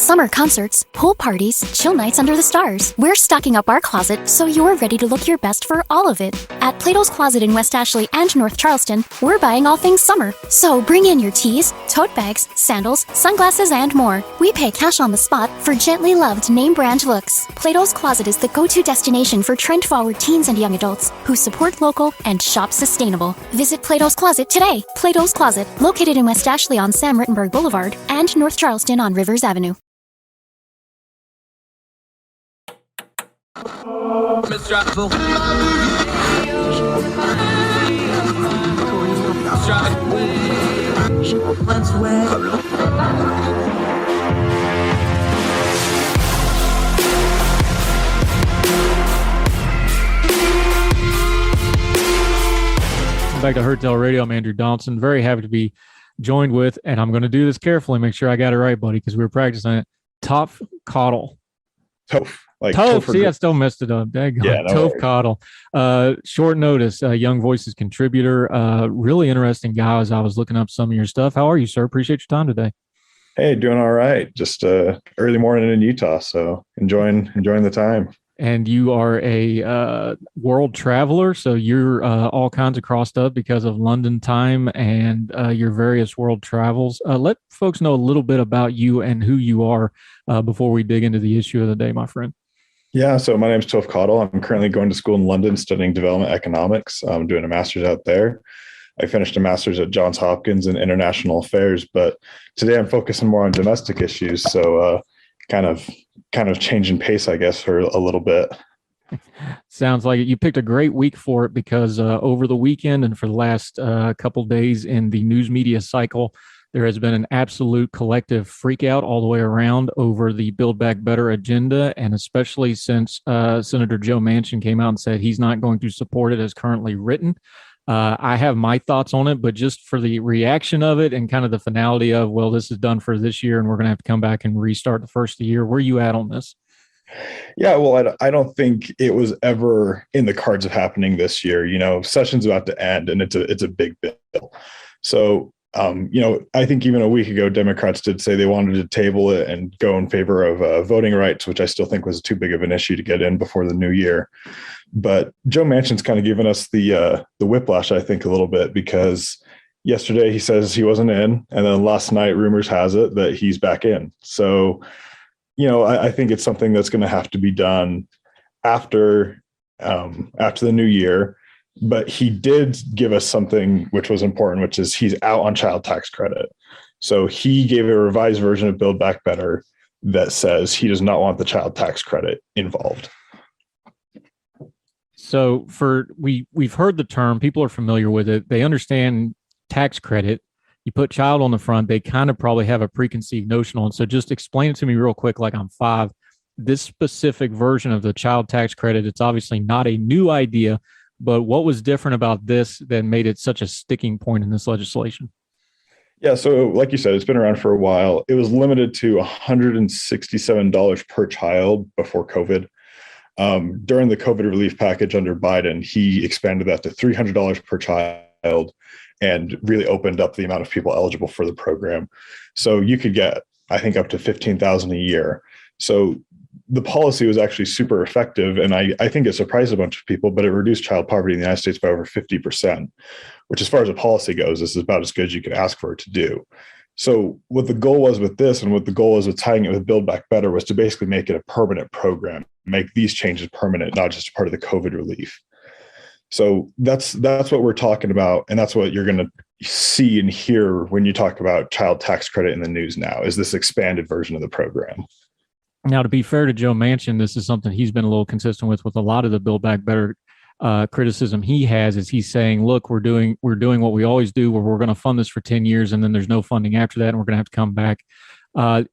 Summer concerts, pool parties, chill nights under the stars. We're stocking up our closet so you're ready to look your best for all of it. At Plato's Closet in West Ashley and North Charleston, we're buying all things summer. So bring in your tees, tote bags, sandals, sunglasses, and more. We pay cash on the spot for gently loved name brand looks. Plato's Closet is the go-to destination for trend-forward teens and young adults who support local and shop sustainable. Visit Plato's Closet today. Plato's Closet, located in West Ashley on Sam Rittenberg Boulevard and North Charleston on Rivers Avenue. Back to Hurtel Radio. I'm Andrew Donaldson. Very happy to be joined with, and I'm going to do this carefully, make sure I got it right, buddy, because we were practicing it. Toph Cottle. Toph. See, I still messed it up. Yeah, Toph Cottle. Short notice, Young Voices contributor. Really interesting guy as I was looking up some of your stuff. How are you, sir? Appreciate your time today. Hey, doing all right. Just early morning in Utah, so enjoying the time. And you are a world traveler, so you're all kinds of crossed up because of London time and your various world travels. Let folks know a little bit about you and who you are before we dig into the issue of the day, my friend. Yeah, so my name is Toph Cottle. I'm currently going to school in London studying development economics. I'm doing a master's out there. I finished a master's at Johns Hopkins in international affairs, but today I'm focusing more on domestic issues. So kind of changing pace, I guess, for a little bit. Sounds like it. You picked a great week for it because over the weekend and for the last couple days in the news media cycle, there has been an absolute collective freak out all the way around over the Build Back Better agenda, and especially since Senator Joe Manchin came out and said he's not going to support it as currently written. I have my thoughts on it, but just for the reaction of it and kind of the finality of, well, this is done for this year and we're going to have to come back and restart the first of the year. Where are you at on this? Yeah, well, I don't think it was ever in the cards of happening this year. You know, session's about to end and it's a big bill. So, I think even a week ago, Democrats did say they wanted to table it and go in favor of voting rights, which I still think was too big of an issue to get in before the new year. But Joe Manchin's kind of given us the whiplash, I think, a little bit, because yesterday he says he wasn't in, and then last night, rumors has it that he's back in. So, I think it's something that's going to have to be done after the new year. But he did give us something which was important, which is he's out on child tax credit. So he gave a revised version of Build Back Better that says he does not want the child tax credit involved. So we've heard the term, people are familiar with it. They understand tax credit. You put child on the front, they kind of probably have a preconceived notion on. So just explain it to me real quick, like I'm 5. This specific version of the child tax credit, it's obviously not a new idea, but what was different about this that made it such a sticking point in this legislation? Yeah, so like you said, it's been around for a while. It was limited to $167 per child before COVID. During the COVID relief package under Biden, he expanded that to $300 per child and really opened up the amount of people eligible for the program. So you could get, I think, up to $15,000 a year. So the policy was actually super effective, and I think it surprised a bunch of people, but it reduced child poverty in the United States by over 50%, which, as far as a policy goes, this is about as good as you could ask for it to do. So what the goal was with this, and what the goal was with tying it with Build Back Better, was to basically make it a permanent program, make these changes permanent, not just part of the COVID relief. So that's what we're talking about, and that's what you're going to see and hear when you talk about child tax credit in the news now, is this expanded version of the program. Now, to be fair to Joe Manchin, this is something he's been a little consistent with a lot of the Build Back Better criticism he has, is he's saying, look, we're doing what we always do, where we're going to fund this for 10 years and then there's no funding after that and we're going to have to come back.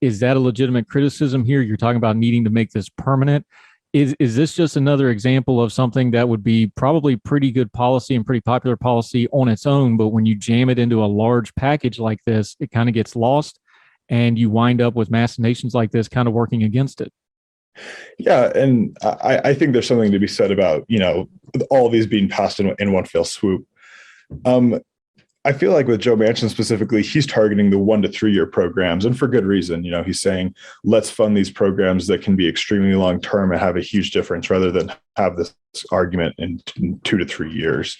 Is that a legitimate criticism here? You're talking about needing to make this permanent. Is this just another example of something that would be probably pretty good policy and pretty popular policy on its own, but when you jam it into a large package like this, it kind of gets lost and you wind up with machinations like this kind of working against it? Yeah, and I think there's something to be said about, all these being passed in one fell swoop. I feel like with Joe Manchin specifically, he's targeting the 1 to 3 year programs, and for good reason. He's saying, let's fund these programs that can be extremely long term and have a huge difference rather than have this argument in 2 to 3 years.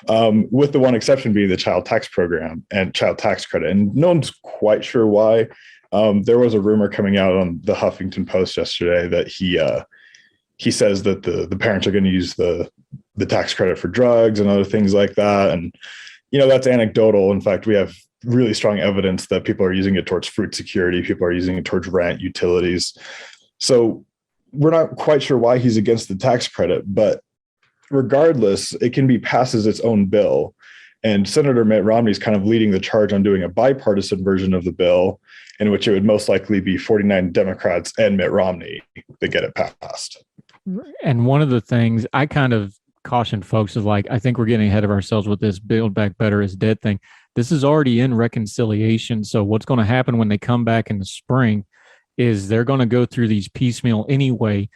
With the one exception being the child tax program and child tax credit. And no one's quite sure why. There was a rumor coming out on the Huffington Post yesterday that he says that the parents are going to use the tax credit for drugs and other things like that. And that's anecdotal. In fact, we have really strong evidence that people are using it towards food security. People are using it towards rent, utilities. So we're not quite sure why he's against the tax credit, but regardless, it can be passed as its own bill. And Senator Mitt Romney is kind of leading the charge on doing a bipartisan version of the bill, in which it would most likely be 49 Democrats and Mitt Romney that get it passed. And one of the things I kind of caution folks is I think we're getting ahead of ourselves with this Build Back Better is Dead thing. This is already in reconciliation. So what's going to happen when they come back in the spring is they're going to go through these piecemeal anyway.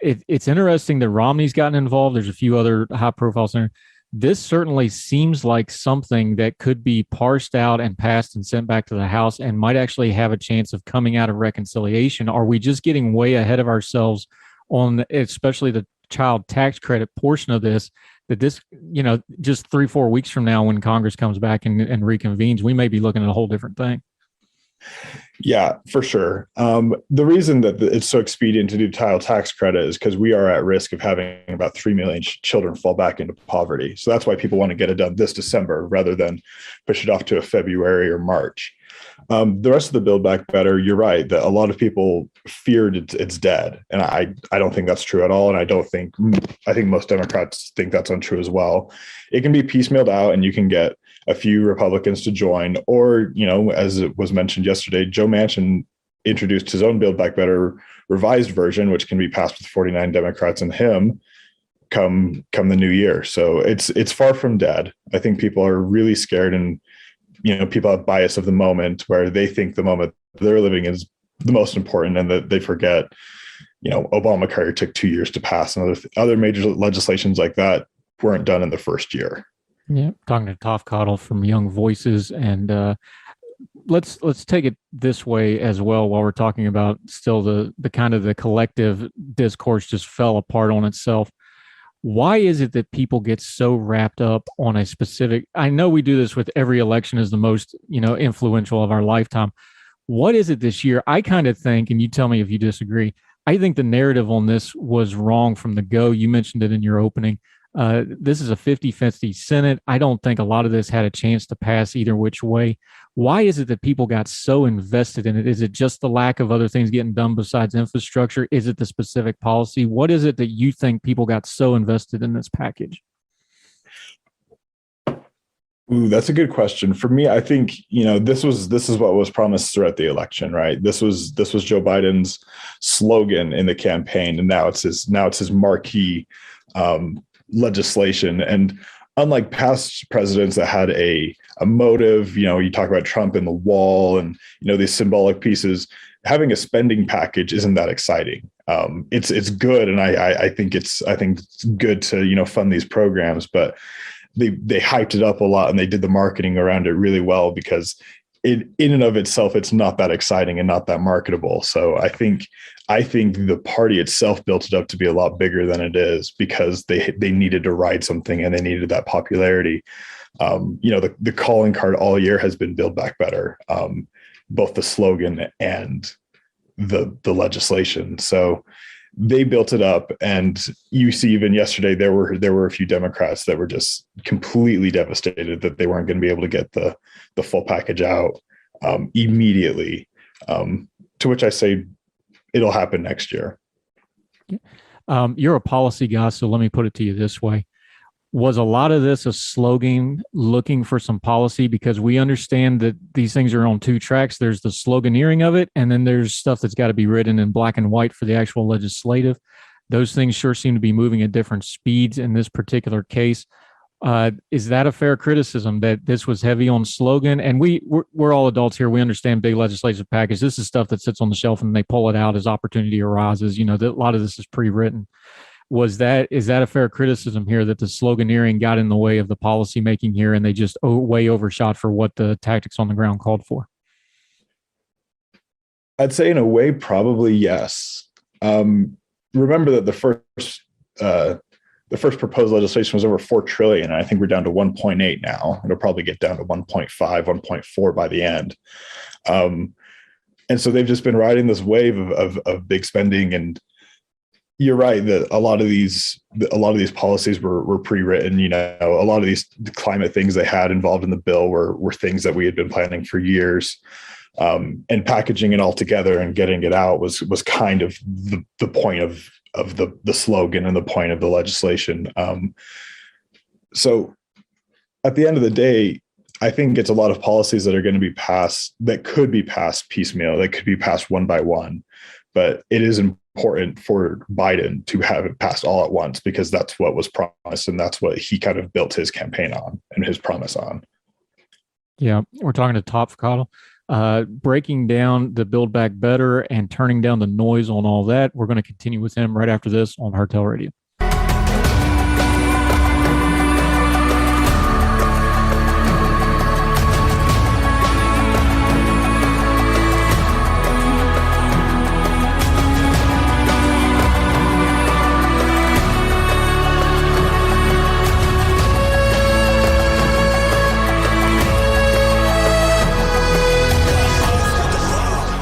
It's interesting that Romney's gotten involved. There's a few other high profile senators. This certainly seems like something that could be parsed out and passed and sent back to the House and might actually have a chance of coming out of reconciliation. Are we just getting way ahead of ourselves on especially the child tax credit portion of this, that this, just 3-4 weeks from now, when Congress comes back and reconvenes, we may be looking at a whole different thing? Yeah, for sure. The reason that it's so expedient to do child tax credit is because we are at risk of having about 3 million children fall back into poverty. So that's why people want to get it done this December rather than push it off to a February or March. The rest of the Build Back Better, you're right, that a lot of people feared it's dead. And I don't think that's true at all. And I think most Democrats think that's untrue as well. It can be piecemealed out and you can get a few Republicans to join, or, as it was mentioned yesterday, Joe Manchin introduced his own Build Back Better revised version, which can be passed with 49 Democrats and him come the new year. So it's far from dead. I think people are really scared, and people have bias of the moment where they think the moment they're living is the most important, and that they forget, Obamacare took 2 years to pass, and other major legislations like that weren't done in the first year. Yeah, talking to Toph Cottle from Young Voices, and let's take it this way as well. While we're talking about still the kind of the collective discourse just fell apart on itself. Why is it that people get so wrapped up on a specific? I know we do this with every election as the most influential of our lifetime. What is it this year? I kind of think, and you tell me if you disagree, I think the narrative on this was wrong from the go. You mentioned it in your opening. This is a 50-50 Senate. I don't think a lot of this had a chance to pass either which way. Why is it that people got so invested in it? Is it just the lack of other things getting done besides infrastructure? Is it the specific policy? What is it that you think people got so invested in this package? Ooh, that's a good question. For me, I think, this is what was promised throughout the election, right? This was Joe Biden's slogan in the campaign, and now it's his marquee legislation. And unlike past presidents that had a motive, you talk about Trump and the wall and, these symbolic pieces, having a spending package isn't that exciting. It's good. And I think it's good to, fund these programs, but they hyped it up a lot and they did the marketing around it really well, because in and of itself, it's not that exciting and not that marketable. So I think the party itself built it up to be a lot bigger than it is, because they needed to ride something and they needed that popularity. The calling card all year has been Build Back Better, both the slogan and the legislation. So they built it up, and you see even yesterday there were a few Democrats that were just completely devastated that they weren't going to be able to get the full package out immediately. To which I say, it'll happen next year. You're a policy guy, so let me put it to you this way. Was a lot of this a slogan looking for some policy? Because we understand that these things are on two tracks. There's the sloganeering of it, and then there's stuff that's got to be written in black and white for the actual legislative. Those things sure seem to be moving at different speeds in this particular case. Is that a fair criticism that this was heavy on slogan? And we're all adults here. We understand big legislative package. This is stuff that sits on the shelf and they pull it out as opportunity arises. A lot of this is pre-written. is that a fair criticism here that the sloganeering got in the way of the policy making here and they just way overshot for what the tactics on the ground called for? I'd say in a way, probably yes. Remember that the first proposed legislation was over 4 trillion. And I think we're down to 1.8 now. It'll probably get down to 1.5, 1.4 by the end. And so they've just been riding this wave of big spending. And you're right that a lot of these policies were pre-written. A lot of these climate things they had involved in the bill were things that we had been planning for years. And packaging it all together and getting it out was kind of the point of the slogan and the point of the legislation. So at the end of the day, I think it's a lot of policies that are going to be passed, that could be passed piecemeal, that could be passed one by one. But it is important for Biden to have it passed all at once, because that's what was promised. And that's what he kind of built his campaign on and his promise on. Yeah, we're talking to Toph Cottle. Breaking down the Build Back Better and turning down the noise on all that. We're going to continue with him right after this on Hardtail Radio.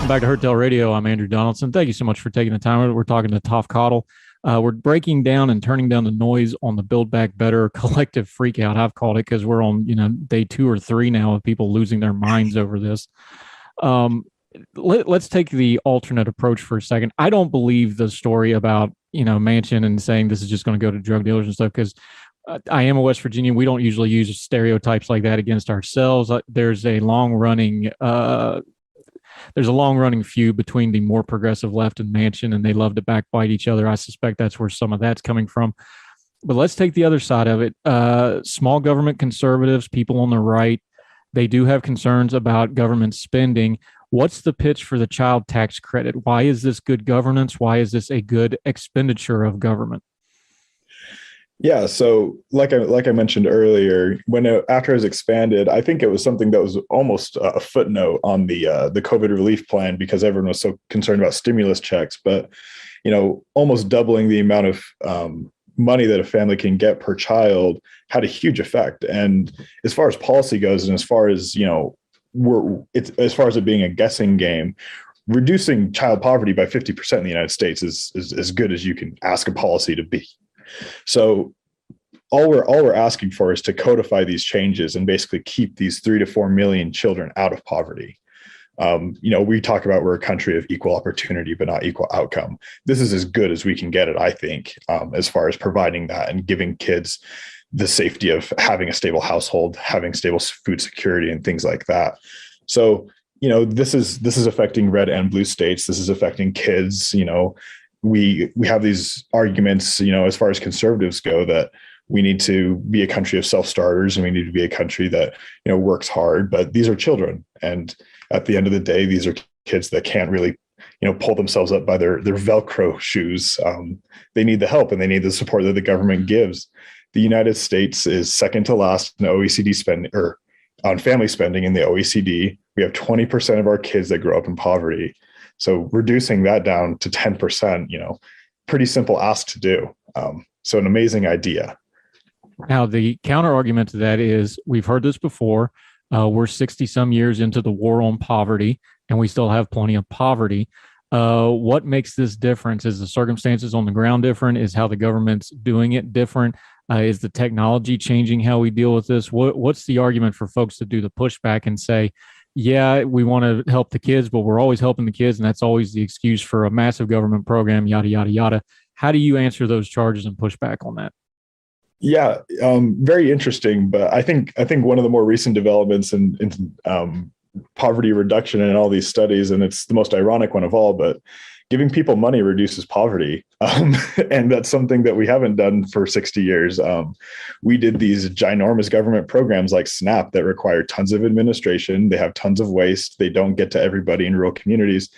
Back to Hardtail Radio. I'm Andrew Donaldson. Thank you so much for taking the time. We're talking to Toph Cottle. We're breaking down and turning down the noise on the Build Back Better collective freakout. I've called it, because we're on day 2 or 3 now of people losing their minds over this. Let's take the alternate approach for a second. I don't believe the story about Manchin and saying this is just going to go to drug dealers and stuff, because I am a West Virginian. We don't usually use stereotypes like that against ourselves. There's a long running feud between the more progressive left and Manchin, and they love to backbite each other. I suspect that's where some of that's coming from. But let's take the other side of it. Small government conservatives, people on the right, they do have concerns about government spending. What's the pitch for the child tax credit? Why is this good governance? Why is this a good expenditure of government? Yeah, so like I mentioned earlier, after it was expanded, I think it was something that was almost a footnote on the COVID relief plan, because everyone was so concerned about stimulus checks. But almost doubling the amount of money that a family can get per child had a huge effect. And as far as policy goes, and as far as as far as it being a guessing game, reducing child poverty by 50% in the United States is as good as you can ask a policy to be. So all we're asking for is to codify these changes and basically keep these 3 to 4 million children out of poverty. We talk about we're a country of equal opportunity, but not equal outcome. This is as good as we can get it, I think, as far as providing that and giving kids the safety of having a stable household, having stable food security and things like that. So, this is affecting red and blue states. This is affecting kids. We have these arguments, as far as conservatives go, that we need to be a country of self-starters and we need to be a country that, works hard. But these are children. And at the end of the day, these are kids that can't really, pull themselves up by their Velcro shoes. They need the help and they need the support that the government gives. The United States is second to last in OECD spending, or on family spending in the OECD. We have 20% of our kids that grow up in poverty. So reducing that down to 10%, pretty simple ask to do. So an amazing idea. Now, the counter argument to that is, we've heard this before. We're 60 some years into the war on poverty, and we still have plenty of poverty. What makes this difference? Is the circumstances on the ground different? Is how the government's doing it different? Is the technology changing how we deal with this? What's the argument for folks to do the pushback and say, yeah, we want to help the kids, but we're always helping the kids, and that's always the excuse for a massive government program, yada, yada, yada. How do you answer those charges and push back on that? Yeah, very interesting. But I think one of the more recent developments in poverty reduction in all these studies, and it's the most ironic one of all, but giving people money reduces poverty. And that's something that we haven't done for 60 years. We did these ginormous government programs like SNAP that require tons of administration. They have tons of waste. They don't get to everybody in rural communities.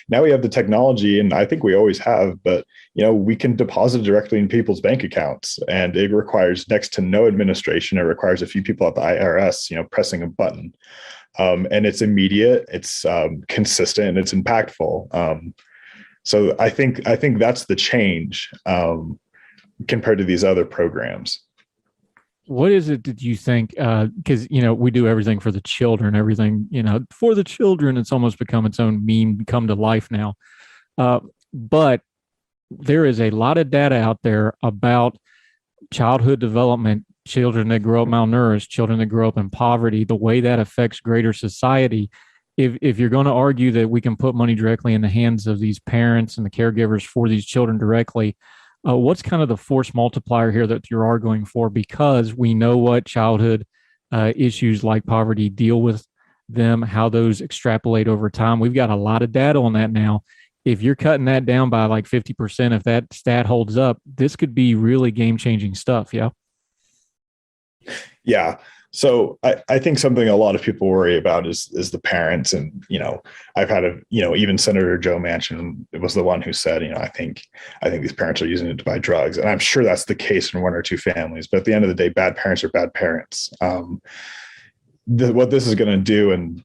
now we have the technology, and I think we always have, but we can deposit directly in people's bank accounts, and it requires next to no administration. It requires a few people at the IRS, pressing a button. And it's immediate, it's consistent, and it's impactful. So I think that's the change compared to these other programs. What is it that you think? Because we do everything for the children, everything for the children. It's almost become its own meme, come to life now. But there is a lot of data out there about childhood development, children that grow up malnourished, children that grow up in poverty, the way that affects greater society. If you're going to argue that we can put money directly in the hands of these parents and the caregivers for these children directly, what's kind of the force multiplier here that you're arguing for? Because we know what childhood issues like poverty deal with them, how those extrapolate over time. We've got a lot of data on that now. If you're cutting that down by like 50%, if that stat holds up, this could be really game-changing stuff. Yeah. Yeah. So I think something a lot of people worry about is the parents. And, I've had even Senator Joe Manchin was the one who said, I think these parents are using it to buy drugs. And I'm sure that's the case in one or two families. But at the end of the day, bad parents are bad parents. What this is going to do, and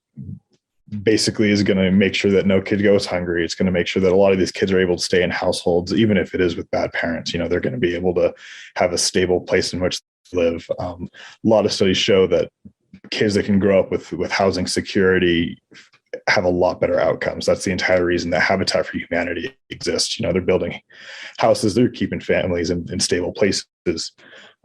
basically is going to make sure that no kid goes hungry. It's going to make sure that a lot of these kids are able to stay in households, even if it is with bad parents. They're going to be able to have a stable place in which to live. A lot of studies show that kids that can grow up with housing security have a lot better outcomes. That's the entire reason that Habitat for Humanity exists. They're building houses, they're keeping families in stable places.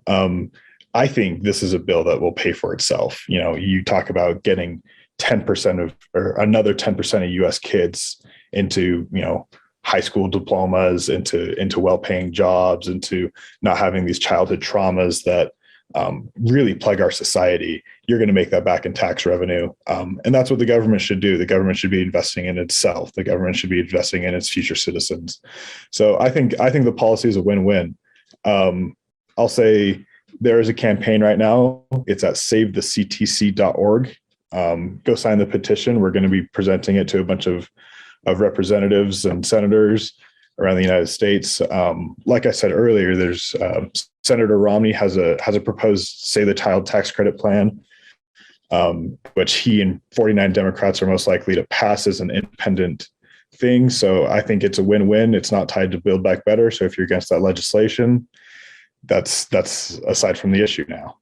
I think this is a bill that will pay for itself. You talk about getting 10% or another 10% of US kids into, high school diplomas, into well-paying jobs, into not having these childhood traumas that really plague our society. You're going to make that back in tax revenue. And that's what the government should do. The government should be investing in itself. The government should be investing in its future citizens. So I think the policy is a win-win. I'll say there is a campaign right now. It's at savethectc.org. Go sign the petition. We're going to be presenting it to a bunch of representatives and senators around the United States. Like I said earlier, there's Senator Romney has a proposed Save the Child tax credit plan, which he and 49 Democrats are most likely to pass as an independent thing. So I think it's a win-win. It's not tied to Build Back Better. So if you're against that legislation, that's aside from the issue now.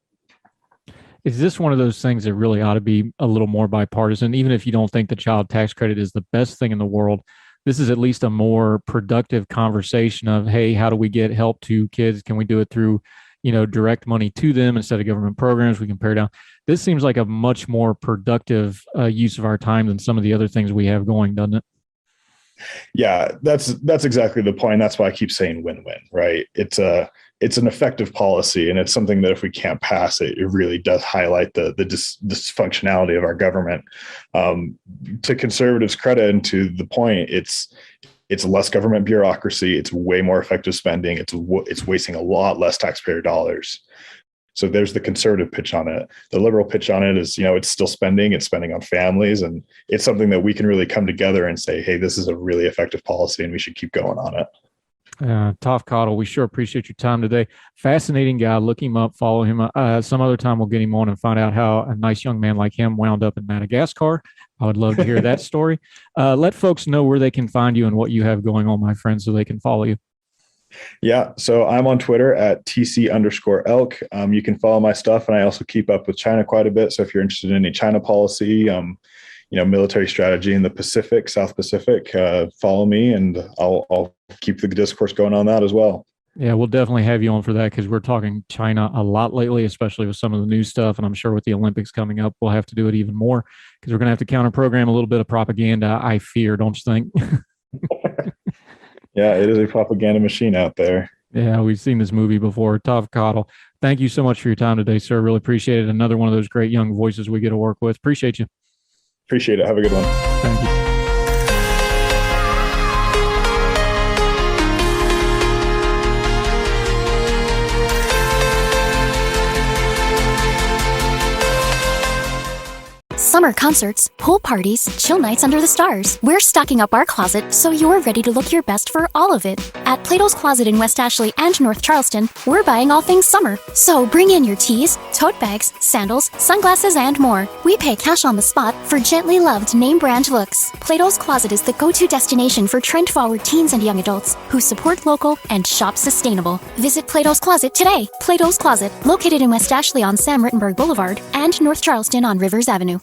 Is this one of those things that really ought to be a little more bipartisan? Even if you don't think the child tax credit is the best thing in the world, this is at least a more productive conversation of, hey, how do we get help to kids? Can we do it through, direct money to them instead of government programs? We can pare down. This seems like a much more productive use of our time than some of the other things we have going, doesn't it? Yeah, that's exactly the point. That's why I keep saying win-win, right? It's an effective policy, and it's something that if we can't pass it, it really does highlight the dysfunctionality of our government. To conservatives' credit, and to the point, it's less government bureaucracy. It's way more effective spending. It's wasting a lot less taxpayer dollars. So there's the conservative pitch on it. The liberal pitch on it is, it's still spending. It's spending on families, and it's something that we can really come together and say, hey, this is a really effective policy, and we should keep going on it. Toph Cottle, we sure appreciate your time today. Fascinating guy. Look him up, follow him. Some other time we'll get him on and find out how a nice young man like him wound up in Madagascar. I would love to hear that story. Let folks know where they can find you and what you have going on, my friend, so they can follow you. Yeah, so I'm on Twitter at TC_elk. You can follow my stuff, and I also keep up with China quite a bit. So if you're interested in any China policy, military strategy in the Pacific, South Pacific, follow me, and I'll keep the discourse going on that as well. Yeah, we'll definitely have you on for that, because we're talking China a lot lately, especially with some of the new stuff. And I'm sure with the Olympics coming up, we'll have to do it even more, because we're going to have to counter program a little bit of propaganda, I fear, don't you think? Yeah, it is a propaganda machine out there. Yeah, we've seen this movie before. Toph Cottle, thank you so much for your time today, sir. Really appreciate it. Another one of those great young voices we get to work with. Appreciate you. Appreciate it. Have a good one. Thank you. Summer concerts, pool parties, chill nights under the stars. We're stocking up our closet so you're ready to look your best for all of it. At Plato's Closet in West Ashley and North Charleston, we're buying all things summer. So bring in your tees, tote bags, sandals, sunglasses, and more. We pay cash on the spot for gently loved name brand looks. Plato's Closet is the go-to destination for trend-forward teens and young adults who support local and shop sustainable. Visit Plato's Closet today. Plato's Closet, located in West Ashley on Sam Rittenberg Boulevard and North Charleston on Rivers Avenue.